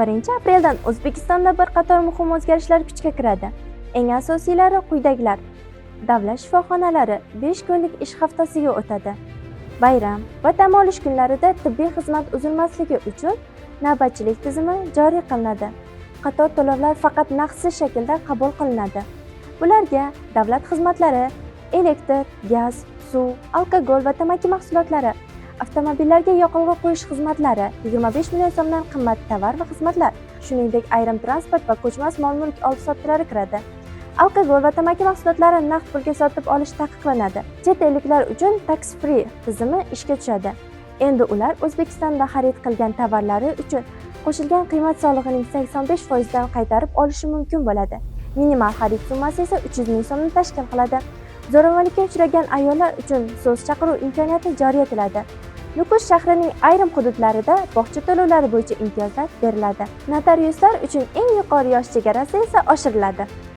1-apreldan O'zbekistonda bir qator muhim o'zgarishlar kuchga kiradi. Eng asosiylari quyidagilar. Davlat shifoxonalari 5 kunlik ish haftasiga o'tadi. Bayram va dam olish kunlarida tibbiy xizmat uzilmasligi uchun navbatchilik tizimi joriy qilinadi. Qator to'lovlar faqat naqdsiz shaklda qabul qilinadi. Bularga davlat xizmatlari, elektr, gaz, suv, alkogol va tamaki mahsulotlari, avtomobillarga yoqilg'i qo'yish xizmatlari, 25 million so'mdan qimmat tovar va xizmatlar, shuningdek ayrim transport va ko'chmas mol-mulk oldi-sotdilari kiradi. Alkogol va tamaki mahsulotlari naqd pulga sotib olish taqiqlanadi. Chet elliklar uchun tax free tizimi ishga tushadi. Endi ular O'zbekistonda xarid qilgan tovarlari uchun qo'shilgan qiymat solig'ining 85% dan qaytarib olishi mumkin bo'ladi. Minimal xarid summasi esa 300 ming so'mni tashkil qiladi. Zo'ravonlikka uchragan ayollar uchun so'z chaqiruv imkoniyati joriy etiladi. Nukus shahrining ayrim hududlarida bog'cha to'lovlari bo'yicha imtiyozlar beriladi. Notariuslar uchun eng yuqori yosh chegarasi esa oshiriladi.